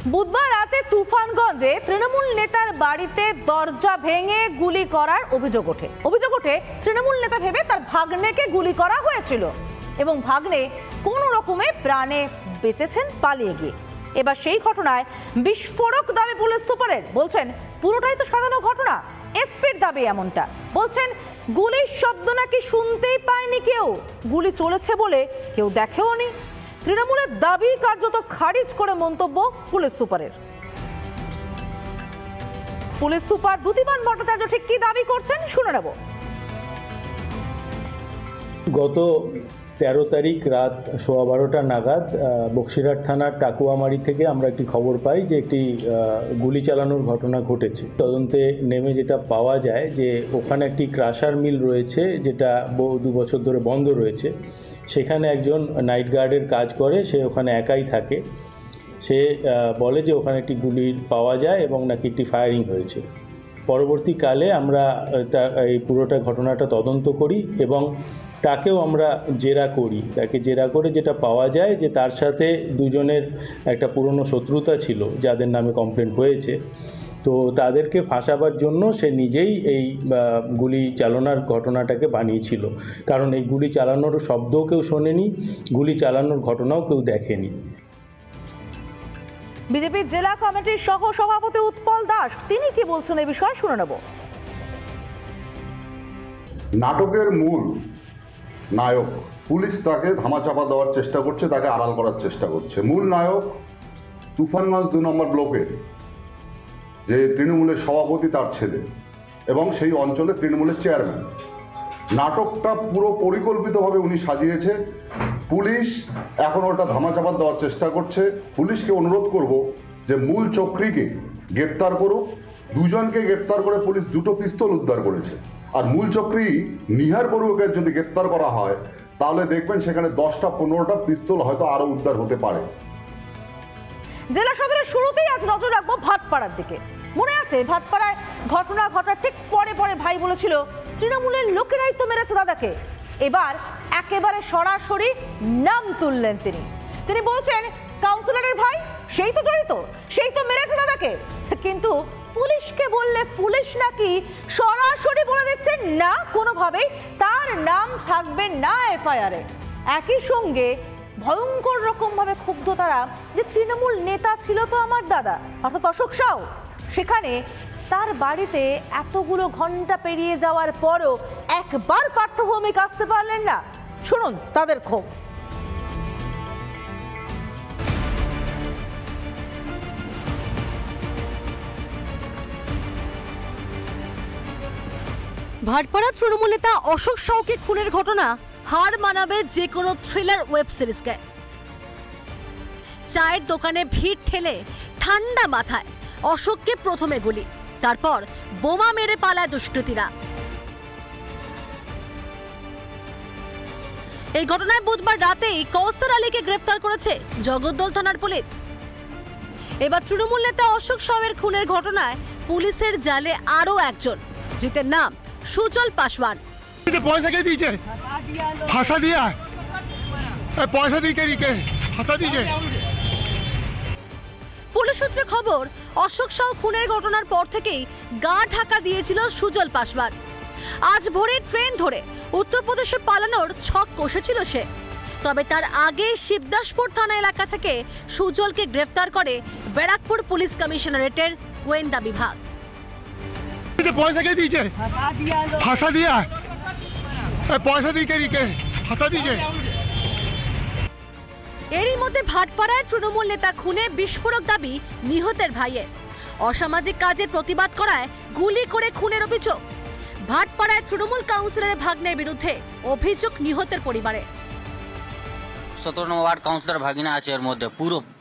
বুধবার রাতে তুফানগঞ্জে তৃণমূল নেতার বাড়িতে দরজা ভেঙে গুলি করার অভিযোগ ওঠে। তৃণমূল নেতা ভেবে তার ভাগ্নেকে গুলি করা হয়েছিল এবং ভাগ্নে কোনো রকমে প্রাণে বেঁচেছেন পালিয়ে গিয়ে। এবার সেই ঘটনায় বিস্ফোরক দাবি পুলিশ সুপারের। বলছেন পুরোটাই তো সাধারণ ঘটনা। এসপির দাবি এমনটা। বলছেন গুলির শব্দ নাকি শুনতেই পায়নি কেউ, গুলি চলেছে বলে কেউ দেখেও নি। তৃণমূলের দাবি কার্যত খারিজ করে মন্তব্য পুলিশ সুপারের। পুলিশ সুপার দ্যুতিমান ভট্টাচার্য ঠিক কি দাবি করছেন শুনে নেব। গত 13 তারিখ রাত 12:15 নাগাদ বক্সিরহাট থানার টাকুয়ামারি থেকে আমরা একটি খবর পাই যে একটি গুলি চালানোর ঘটনা ঘটেছে। তদন্তে নেমে যেটা পাওয়া যায় যে ওখানে একটি ক্রাশার মিল রয়েছে, যেটা 2 বছর ধরে বন্ধ রয়েছে। সেখানে একজন নাইট গার্ডের কাজ করে, সে ওখানে একাই থাকে। সে বলে যে ওখানে একটি গুলি পাওয়া যায় এবং নাকি একটি ফায়ারিং হয়েছে। পরবর্তীকালে আমরা এই পুরোটা ঘটনাটা তদন্ত করি এবং তাকেও আমরা জেরা করি। তাকে জেরা করে যেটা পাওয়া যায় যে তার সাথে দুজনের একটা পুরনো শত্রুতা ছিল, যাদের নামে কমপ্লেন হয়েছে। তো তাদেরকে ফাঁসাবার জন্য সে নিজেই এই গুলি চালানোর ঘটনাটাকে বানিয়েছিল, কারণ এই গুলি চালানোর শব্দও কেউ শোনেনি, গুলি চালানোর ঘটনাও কেউ দেখেনি। বিজেপির জেলা কমিটির সহ সভাপতি উৎপল দাস তিনি কি বলছেন এই বিষয়ে শুনে নেব। নাটকের মূল নায়ক পুলিশ তাকে ধামাচাপা দেওয়ার চেষ্টা করছে, তাকে আড়াল করার চেষ্টা করছে। মূল নায়ক তুফানগঞ্জ 2 নম্বর ব্লকের যে তৃণমূলের সভাপতি, তার ছেলে, এবং সেই অঞ্চলের তৃণমূলের চেয়ারম্যান। নাটকটা পুরো পরিকল্পিতভাবে উনি সাজিয়েছে। পুলিশ এখন ওটা ধামাচাপা দেওয়ার চেষ্টা করছে। পুলিশকে অনুরোধ করব যে মূল চক্রীকে গ্রেপ্তার করুক। দুজনকে গ্রেপ্তার করে পুলিশ 2টো পিস্তল উদ্ধার করেছে। আর মূল চক্রী নিহার বড়ুয়াকে যদি গ্রেপ্তার করা হয় তাহলে দেখবেন সেখানে 10টা 15টা পিস্তল হয়তো আরো উদ্ধার হতে পারে। জেলা সদরের শুরুতেই আজ নজর রাখবো ভাটপাড়ার দিকে। মনে আছে ভাটপাড়ায় ঘটনা ঘটার ঠিক পরে ভাই বলেছিল তৃণমূলের লোকেরাই তো মেরেছে দাদাকে। এবার একেবারে সরাসরি নাম তুললেন তিনি বলছেন কাউন্সিলরের ভাই সেই তো জড়িত, সেই তো মেরেছে দাদাকে। কিন্তু পুলিশকে বললে পুলিশ নাকি সরাসরি বলে দিচ্ছে না, কোনোভাবেই তার নাম থাকবে না এফআইআরে। একই সঙ্গে ভয়ঙ্কর রকম ভাবে ক্ষুব্ধ তারা যে তৃণমূল নেতা ছিল তো আমার দাদা, অর্থাৎ অশোক সাউ। সেখানে তার বাড়িতে এতগুলো ঘন্টা পেরিয়ে যাওয়ার পরও একবার পার্থ ভৌমিক আসতে পারলেন না। শুনুন তাদের ক্ষোভ। ভাটপাড়া তৃণমূল নেতা অশোক সাউকে খুনের ঘটনা হার মানাবে যে কোনো থ্রিলার ওয়েব সিরিজকে। চায়ের দোকানে ভিড় ঠেলে ঠান্ডা মাথায় অশোককে প্রথমে গুলি, তারপর বোমা মেরে পালায় দুষ্কৃতীরা। এই ঘটনায় বুধবার রাতেই কৌসার আলীকে গ্রেফতার করেছে জগদ্দল থানার পুলিশ। এবার তৃণমূল নেতা অশোক সাউয়ের খুনের ঘটনায় পুলিশের জালে আরো একজন, ধৃতের নাম সুজল পাসওয়ান। পয়সা কে দিয়েছে? ফাঁসা দিয়া পয়সা দিয়ে ফাঁসা দিয়েছে। পুলিশ সূত্রে খবর, অশোক সাউ খুনের ঘটনার পর থেকেই গা ঢাকা দিয়েছিল সুজল পাসওয়ান। আজ ভোরে ট্রেন ধরে উত্তরপ্রদেশে পালানোর ছক কষেছিল সে। তবে তার আগে শিবদাসপুর থানা এলাকা থেকে সুজলকে গ্রেফতার করে ব্যারাকপুর পুলিশ কমিশনারেটের গোয়েন্দা বিভাগ। পয়সা কে দিয়েছে? ফাঁসা দিয়া পয়সা দিয়ে ফাঁসা দিয়েছে। এরই মধ্যে ভাটপাড়ায় তৃণমূল নেতা খুনে বিস্ফোরক দাবি নিহতের ভাইয়ের। অসামাজিক কাজের প্রতিবাদ করায় গুলি করে খুনের অভিযোগ। ভাটপাড়ায় তৃণমূল কাউন্সিলরের ভাগ্নের বিরুদ্ধে অভিযোগ নিহতের পরিবারে। 17 নম্বর ওয়ার্ড কাউন্সিলর ভাগিনা আছে, এর মধ্যে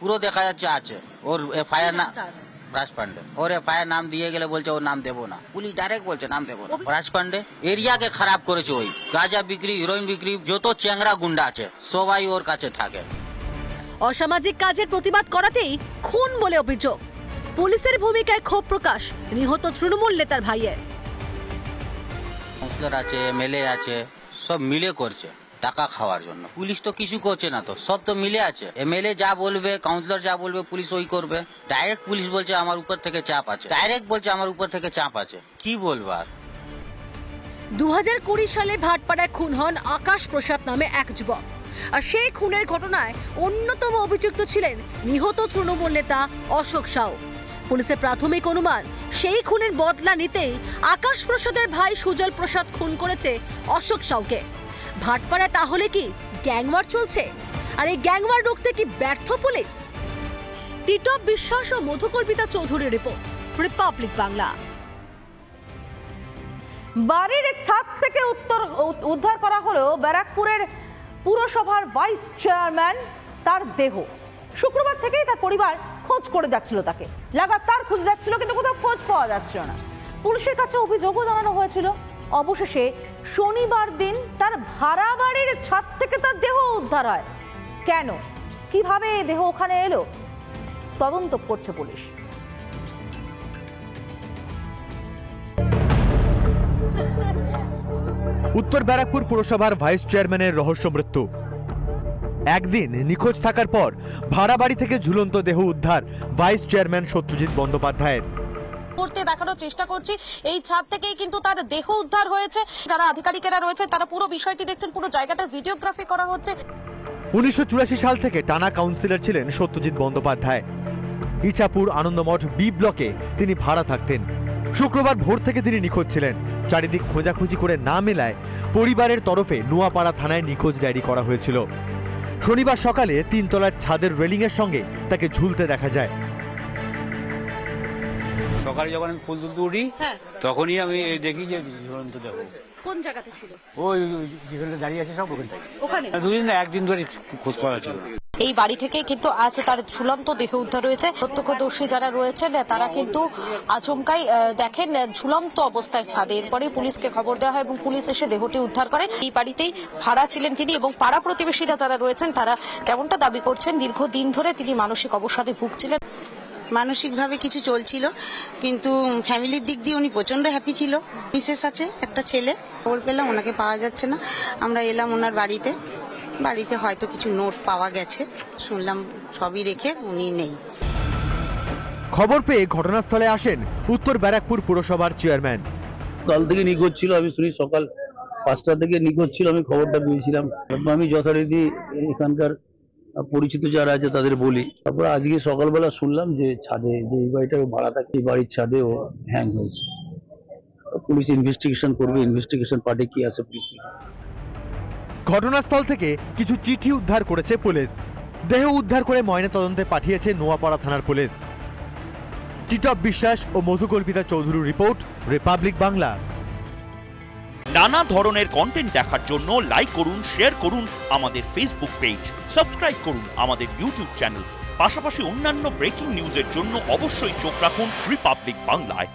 পুরো দেখা যাচ্ছে আছে। ওর এফআইআর না রাজ পান্ডে, ওর এফআইআর নাম দিয়ে গেলে বলছে ওর নাম দেবো না। পুলিশ ডাইরেক্ট বলছে নাম দেবো না। রাজ পান্ডে এরিয়াকে খারাপ করেছে। ওই গাঁজা বিক্রি, হিরোইন বিক্রি, যত চ্যাংরা গুন্ডা আছে সবাই ওর কাছে থাকে। অসামাজিক কাজের প্রতিবাদ করাতেই খুন বলে অভিযোগ। পুলিশের ভূমিকায় ক্ষোভ প্রকাশ নিহত তৃণমূল নেতার ভাইয়ের। কাউন্সিলর আছে, এমএলএ আছে, সব মিলে করছে। টাকা খাওয়ার জন্য। পুলিশ তো কিছু করছে না, তো সব তো মিলে আছে। এমএলএ যা বলবে, কাউন্সিলর যা বলবে, পুলিশ ওই করবে। ডাইরেক্ট পুলিশ বলছে আমার উপর থেকে চাপ আছে, ডাইরেক্ট বলছে আমার উপর থেকে চাপ আছে। কি বলবার। 2020 সালে ভাটপাড়ায় খুন হন আকাশ প্রসাদ নামে এক যুবক। আর সেই খুনের ঘটনায় অন্যতম অভিযুক্ত ছিলেন নিহত তৃণমূল নেতা অশোক সাউ। পুলিশের প্রাথমিক অনুমান, সেই খুনের বদলা নিতেই আকাশ প্রসাদের ভাই সুজল প্রসাদ খুন করেছে অশোক সাউকে। ভাটপাড়ায় তাহলে কি গ্যাংওয়ার চলছে? আর এই গ্যাংওয়ার রুখতে কি ব্যর্থ পুলিশ? টিটপ বিশ্বাস ও মধুকল্পিতা চৌধুরীর রিপোর্ট, রিপাবলিক বাংলা। বাড়ির ছাদ থেকে উদ্ধার করা হলো ব্যারাকপুরের পুরসভার ভাইস চেয়ারম্যান তার দেহ। শুক্রবার থেকেই তার পরিবার খোঁজ করে যাচ্ছিল, তাকে লাগাতার খুঁজে যাচ্ছিল, কিন্তু কোথাও খোঁজ পাওয়া যাচ্ছিল না। পুলিশের কাছে অভিযোগও জানানো হয়েছিল। অবশেষে শনিবার দিন তার ভাড়া বাড়ির ছাদ থেকে তার দেহ উদ্ধার হয়। কেন, কিভাবে দেহ ওখানে এলো, তদন্ত করছে পুলিশ। উত্তর ব্যারাকপুর পুরসভার ভাইস চেয়ারম্যানের রহস্য মৃত্যু। একদিন নিখোঁজ থাকার পর ভাড়া বাড়ি থেকে ঝুলন্ত দেহ উদ্ধার ভাইস চেয়ারম্যান সত্যজিৎ বন্দ্যোপাধ্যায়ের। করতে দেখানোর চেষ্টা করছি, এই ছাদ থেকেই কিন্তু তার দেহ উদ্ধার হয়েছে। যারা আধিকারিকেরা রয়েছে তারা পুরো বিষয়টি দেখছেন, পুরো জায়গাটার ভিডিওগ্রাফি করা হচ্ছে। 1984 সাল থেকে টানা কাউন্সিলর ছিলেন সত্যজিৎ বন্দ্যোপাধ্যায়। ইছাপুর আনন্দমঠ বি ব্লকে তিনি ভাড়া থাকতেন। শুক্রবার ভোর থেকে তিনি নিখোঁজ ছিলেন। চারিদিক খোঁজাখুঁজি করে না মেলায় পরিবারের তরফে নোয়াপাড়া থানায় নিখোঁজ ডায়েরি করা হয়েছিল। শনিবার সকালে 3 তলার ছাদের রেলিংয়ের সঙ্গে তাকে ঝুলতে দেখা যায়। সকালে যখন আমি ফুল তুলতে উঠি তখনই আমি দেখি যে ঝুলন্ত দেহ। কোন জায়গাতে ছিল? ওই যেখানে দাঁড়িয়ে আছে সব ওখানে। দুদিন না, একদিন ধরে খোঁজ পাওয়া ছিল। এই বাড়ি থেকে কিন্তু আজ তার ঝুলন্ত দেহ উদ্ধার হয়েছে। প্রত্যক্ষদর্শী যারা রয়েছেন তারা কিন্তু আচমকাই দেখেন ঝুলন্ত অবস্থায় ছাদে। এরপরে পুলিশকে খবর দেওয়া হয় এবং পুলিশ এসে দেহটি উদ্ধার করে। এই বাড়িতেই ভাড়া ছিলেন তিনি এবং পাড়া প্রতিবেশীরা যারা রয়েছেন তারা যেমনটা দাবি করছেন, দীর্ঘদিন ধরে তিনি মানসিক অবসাদে ভুগছিলেন। মানসিকভাবে কিছু চলছিল, কিন্তু ফ্যামিলির দিক দিয়ে উনি প্রচন্ড হ্যাপি ছিল। মিসেস আছে, একটা ছেলে। খবর পেলাম ওনাকে পাওয়া যাচ্ছে না, আমরা এলাম ওনার বাড়িতে। বাড়িতে হয়তো কিছু নোট পাওয়া গেছে, শুনলাম সবই রেখে উনি নেই। খবর পেয়ে ঘটনাস্থলে আসেন উত্তর ব্যারাকপুর পুরসভার চেয়ারম্যান। কাল থেকে নিখোঁজ ছিল, আমি শুনি সকাল 5টা থেকে নিখোঁজ ছিল, আমি খবরটা পেয়েছিলাম। আমি যথারীতি এখানকার পরিচিত যারা আছে তাদের বলি। তারপরে আজকে সকালবেলা শুনলাম যে ছাদে, যে এই বাড়িটা ভাড়া থাকে, এই বাড়ির ছাদে ও হ্যাং হয়েছে। পুলিশ ইনভেস্টিগেশন করবে, ইনভেস্টিগেশন পার্টি কি আছে পুলিশ। ঘটনাস্থল থেকে কিছু চিঠি উদ্ধার করেছে পুলিশ। দেহ উদ্ধার করে ময়নাতদন্তে পাঠিয়েছে নোয়াপাড়া থানার পুলিশ। টিটপ বিশ্বাস ও মধুকল্পিতা চৌধুরীর রিপোর্ট, রিপাবলিক বাংলা। নানা ধরনের কন্টেন্ট দেখার জন্য লাইক করুন, শেয়ার করুন আমাদের ফেসবুক পেজ, সাবস্ক্রাইব করুন আমাদের ইউটিউব চ্যানেল। পাশাপাশি অন্যান্য ব্রেকিং নিউজের জন্য অবশ্যই চোখ রাখুন রিপাবলিক বাংলায়।